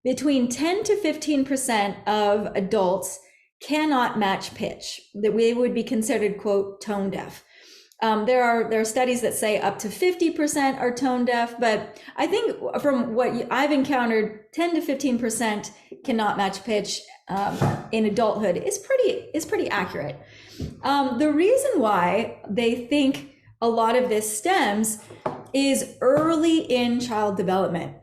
between 10 to 15% of adults cannot match pitch, that we would be considered, quote, tone deaf. There are studies that say up to 50% are tone deaf, but I think from what I've encountered, 10 to 15% cannot match pitch in adulthood is pretty accurate. The reason why they think a lot of this stems is early in child development,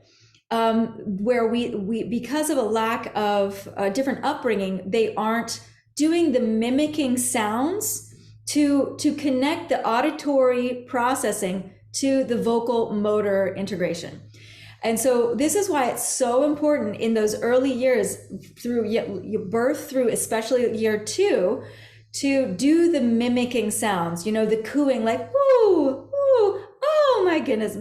where we because of a lack of different upbringing, they aren't doing the mimicking sounds to connect the auditory processing to the vocal motor integration. And so this is why it's so important in those early years, through your birth through especially year 2, to do the mimicking sounds, the cooing, like, woo, woo, oh my goodness.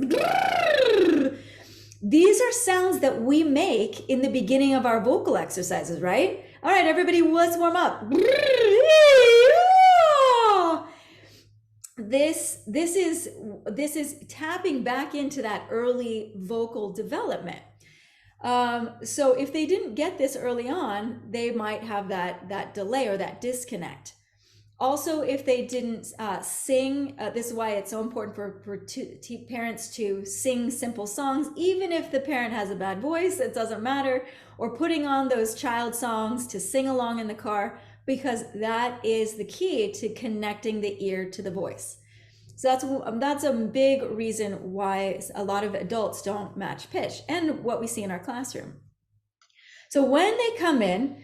These are sounds that we make in the beginning of our vocal exercises, right? All right, everybody, let's warm up. This is tapping back into that early vocal development. So if they didn't get this early on, they might have that delay or that disconnect. Also, if they didn't sing, this is why it's so important for parents to sing simple songs, even if the parent has a bad voice, it doesn't matter, or putting on those child songs to sing along in the car, because that is the key to connecting the ear to the voice. So that's a big reason why a lot of adults don't match pitch, and what we see in our classroom. So when they come in,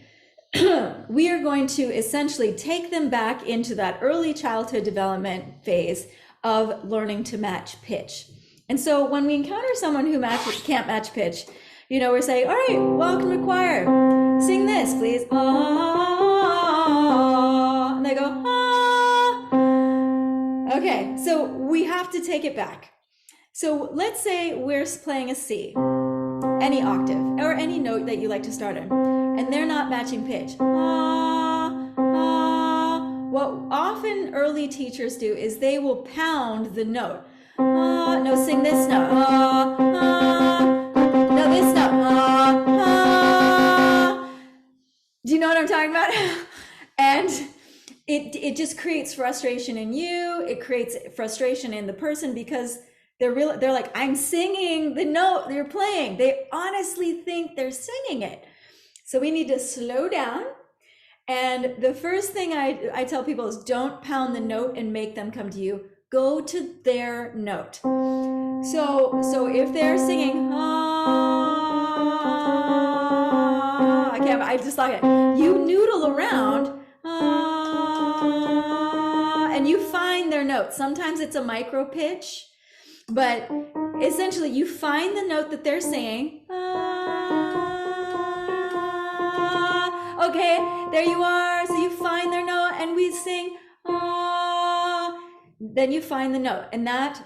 we are going to essentially take them back into that early childhood development phase of learning to match pitch. And so when we encounter someone who can't match pitch, we're saying, all right, welcome to choir. Sing this, please. Ah. And they go, ah. Okay, so we have to take it back. So let's say we're playing a C, any octave, or any note that you like to start in, and they're not matching pitch. Ah, ah. What often early teachers do is they will pound the note. Ah, no, sing this note. Ah, ah. No, this note. Ah, ah. Do you know what I'm talking about? And it just creates frustration in you. It creates frustration in the person, because they're like, I'm singing the note you're playing. They honestly think they're singing it. So we need to slow down. And the first thing I tell people is, don't pound the note and make them come to you. Go to their note. So if they're singing, ah, I just like it. You noodle around, ah, and you find their note. Sometimes it's a micro pitch, but essentially you find the note that they're singing. Ah, okay, there you are. So you find their note and we sing, ah. Then you find the note, and that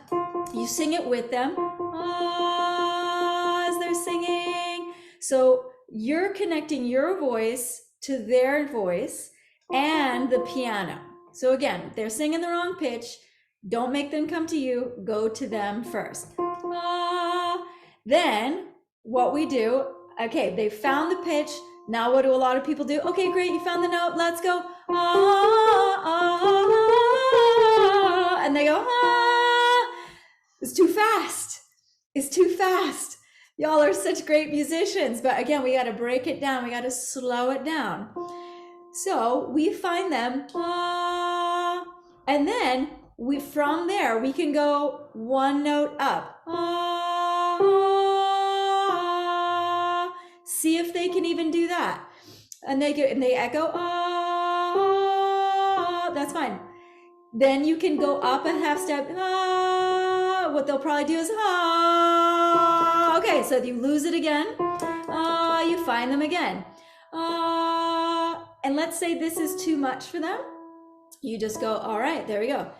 you sing it with them, ah, as they're singing. So you're connecting your voice to their voice and the piano. So again, they're singing the wrong pitch. Don't make them come to you. Go to them first. Ah. Then what we do, okay, they found the pitch. Now what do a lot of people do? Okay, great, you found the note. Let's go. Ah, ah, ah. And they go, ah. It's too fast. It's too fast. Y'all are such great musicians. But again, we got to break it down. We got to slow it down. So we find them, ah. And then from there, we can go one note up. Ah, see if they can even do that. And they echo, ah, that's fine. Then you can go up a half step. Ah, what they'll probably do is, ah. Okay, so if you lose it again, ah, you find them again. Ah, and let's say this is too much for them. You just go, all right, there we go.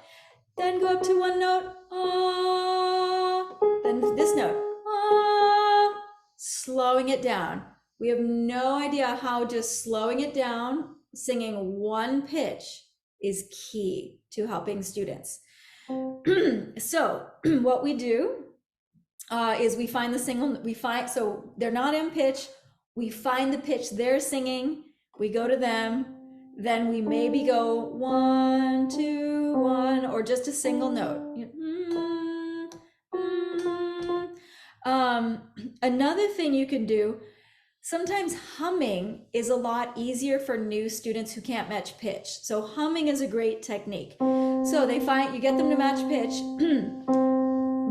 Then go up to one note, ah, then this note, ah, slowing it down. We have no idea how just slowing it down, singing one pitch, is key to helping students. So what we do is we find so they're not in pitch. we find the pitch they're singing, we go to them, then we maybe go 1, 2, 1, or just a single note. Another thing you can do, sometimes humming is a lot easier for new students who can't match pitch. So humming is a great technique. So they find, you get them to match pitch,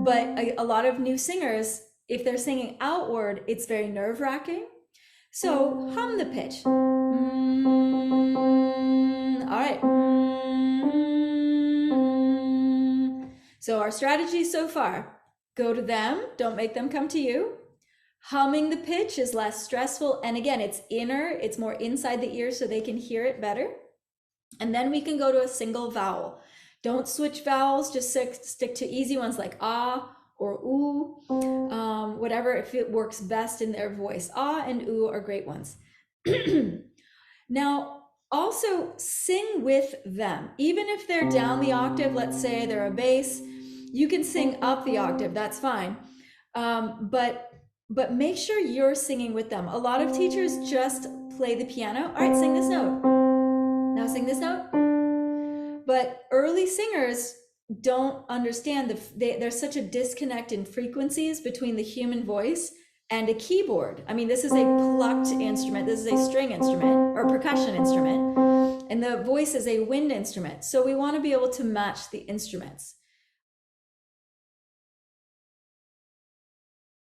but a lot of new singers, if they're singing outward, it's very nerve-wracking. So hum the pitch. All right. So our strategy so far, go to them, don't make them come to you. Humming the pitch is less stressful. And again, it's inner, it's more inside the ear so they can hear it better. And then we can go to a single vowel. Don't switch vowels, just stick to easy ones like ah or ooh, whatever, if it works best in their voice. Ah and ooh are great ones. Now, also sing with them. Even if they're down the octave, let's say they're a bass, you can sing up the octave, that's fine. But make sure you're singing with them. A lot of teachers just play the piano. All right, sing this note. Now sing this note. But early singers don't understand there's such a disconnect in frequencies between the human voice and a keyboard. I mean, this is a plucked instrument. This is a string instrument or percussion instrument. And the voice is a wind instrument. So we want to be able to match the instruments.